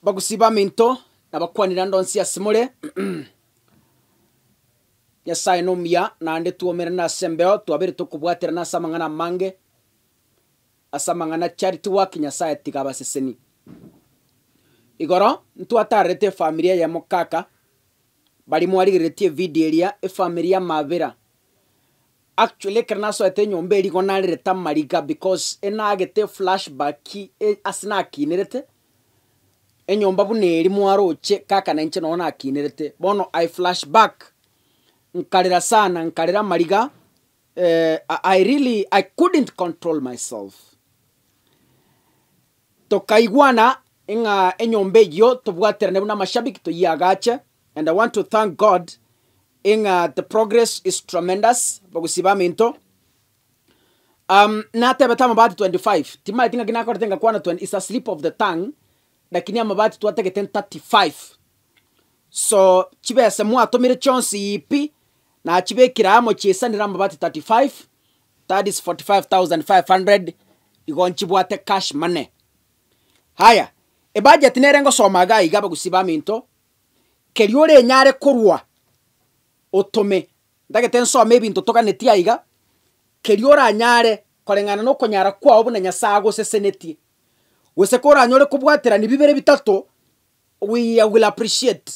bagusiba minto nabakwanira ndonsi asimule Nyasaye nomya nande tuomera na sembeo twabere tukubwatira na samangana mange asamangana charity work Nyasaye tigabaseseni igoro ntwatarete familia ya mukaka bali mwarigeretie video elia familia mavera actually kana so ete nyombe eri gonarire tamariga because enagete flashback asina akinerete enyomba buneri mwaroche kaka na nche nona akinerete bono I flashback nkalira sana nkalira mariga I couldn't control myself tokaigwana inga enyombe yo tobwaterane buna mashabiki to yagache and I want to thank God the progress is tremendous bagusiba minto nate betama bati 25 tima tinga gina kwa tenga kwana 20 is a slip of the tongue lakini amabati tuateke 35 so chibe semu atomire chonsi ipi na chibe kiramo chesanira amabati 35 that is 45,500 igonchibwate cash money haya budget nerengo somaga igaba gusiba minto keriore nyare kurwa otome ndagete nsome bintu tokaneti aiga keriora nyare korengana no konyara kwa obuna nyasago seseneti wesekora nyore kubwatira ni bibere bitato we will appreciate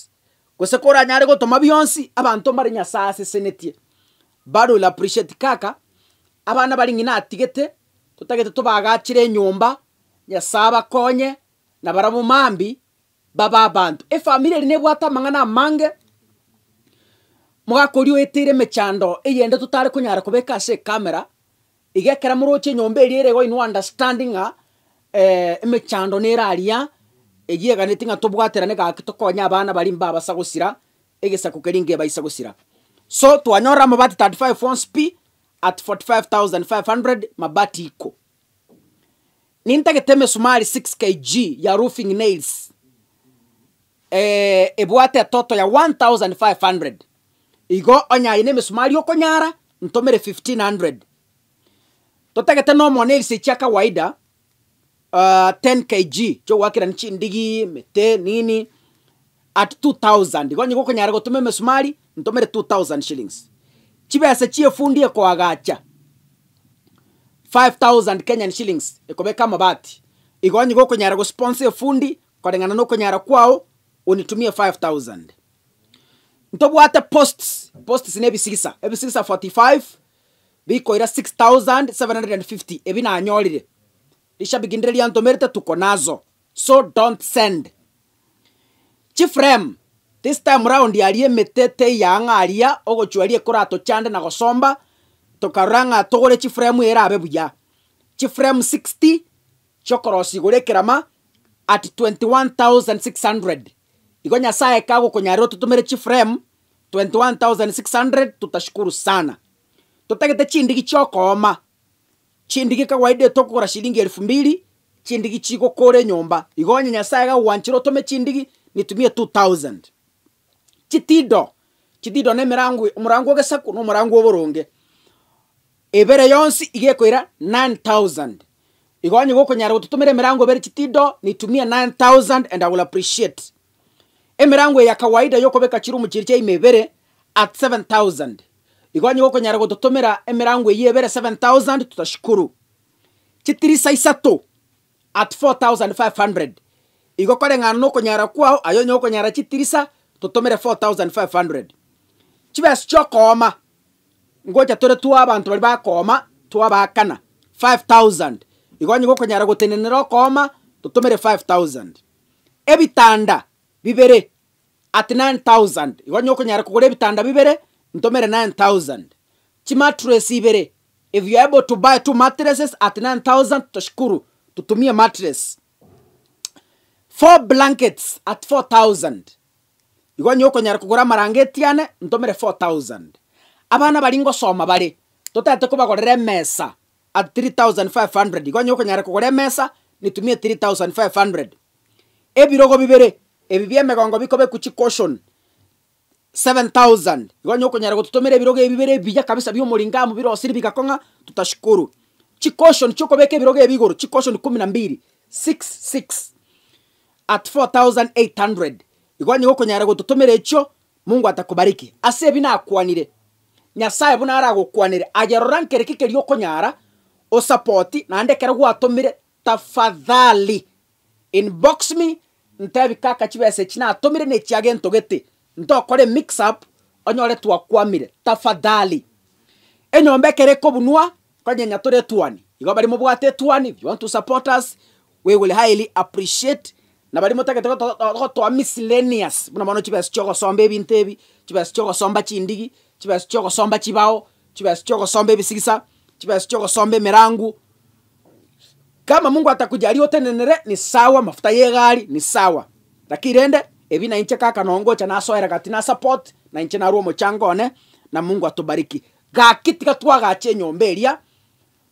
wesekora nyare gotoma biyonsi abantu mari nyasa seseneti bado will appreciate kaka abana bari ngina atigete tutagete tubagachire nyumba nyasaba konye na barabu mambi baba abantu family rine bwata mangana mange mwakoriyo etire mechando eyende tutare kunyara kubeka se camera igekera muroche nyombe erire go in understanding mechando neraria egiega netinga tobwaterane ga kitokonya abana bari mbaba sagusira egesa kukeringe baisagusira so twanyora mabati 35 ounce p at 45,500 mabati iko nintageteme sumari 6 kg ya roofing nails ebwate toto ya 1,500 igo onya ine mesumari okonyara ntomere 1,500 totagete no monel se chaka waida 10 kg jo wakira nchindigi mete nini at 2,000 igo nyiko konyara gotume mesumari ntomere 2,000 shillings chibese chie fundi eko agacha 5,000 Kenyan shillings ekobeka mabati igo nyiko konyara go sponsor fundi korengana no konyara kwao unitumie 5,000 ntobwate posts nebi sigisa 45 biko ira 6,750 ebina anyorire ishabigindire lyantomerete tuko nazo so don't send chiframe this time round yaliye metete yanga alia ogochwalie kurato chande na gosomba tokaranga togore chiframe era abebuya chiframe 60 chokorosi gorekerama at 21,600 igonya sae kago konyaro tutumere chiframe 21,600 tutashukuru sana tutagete chindigi chokoma chindigi kawaide tokora shilingi 2,000 chindigi chiko kore nyomba igonya nyasaye ga wanchiro tome chindigi nitumie 2,000 chitido ne murango gesaku no murango oboronge ebere yonsi igekoira 9,000 igonya go konyaro tutumere mirango bere chitido nitumie 9,000 and I will appreciate emirango ya kawaida yoko beka chirumu chiriche imebere at 7,000 igonye goko nyara gototomera emirango yebere 7,000 tutashukuru chitirisa isato at 4,500 igokore ngano ko nyara kwao ayo nyoko nyara chitirisa tutomere 4,500 chibes chokoma ngoja tore tuwa abantu bali bakoma tuwa bakana 5,000 igonye goko nyara gotenenero koma tutomere 5,000 ebitanda bibere at 9,000 igonyo konyara kugure bitanda bibere ntomere 9,000 chimattress ibere if you are able to buy 2 mattresses at 9,000 tashukuru tutumie mattress 4 blankets at 4,000 igonyo konyara kugura marangeti ane ntomere 4,000 abana balingo soma bari totate ko bagorere mesa at 3,500 igonyo konyara kugure mesa nitumie 3,500 ebirogo bibere ebibye megongo bikobe kuchi caution 7,000 igonyo konyara gututomere biroge ebibere bijya kabisa byo muringa mu biro osiri bikakonga tutashukuru chi caution choko beke biroge ebigoro chi caution 12 66 at 4,800 igonye gukonyara gututumira icho Mungu atakubariki ase bina akwanire Nyasaye buna aragukwanire agerora nkere kikerio konyara o support na ndekera gwatumire tafadhali inbox me ntabi kaka chibese china atumire ne chiage ntogete ntokore mix up onyore twakwamire tafadhali enyombe kere kobunwa kwanye nyatore twani igo bari mubwate twani. If you want to support us, we will highly appreciate. Na bari mutakete to miscellaneous buna mano chibese chogo sombe ebintebi chibese chogo somba chindigi chibese chogo somba chibao chibese chogo sombe bisigisa chibese chogo sombe merangu. Kama Mungu atakujalia utenenere ni sawa, mafuta yegari ni sawa. Lakirende ebi na inche kaka nongo cha nasoera katina support na inche na ruo mochangone na Mungu atubariki. Gakitika twagache nyomberia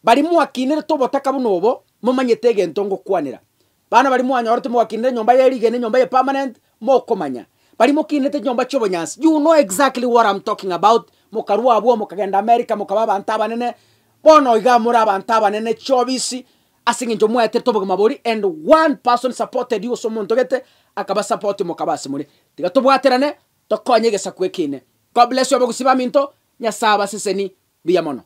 bari muakinire tobotaka bunobo mumanyetege ntongo kwanira. Bana bari muanyorete muakinire nyomba yerigene nyomba ye permanent mokomanya. Bari mukinete nyomba chobonyansi. You know exactly what I'm talking about. Mukarua abo mukagenda America mukaba bantaba nene. Bono iga muri abantaba nene chobisi. Asinginjo mwete tobo mabori and one person supported you so montogete akaba support mukabasi muri. Tiga tobwaterane tokonyege sakwekine. God bless you abagusiba minto nyasaba siseni biyamono.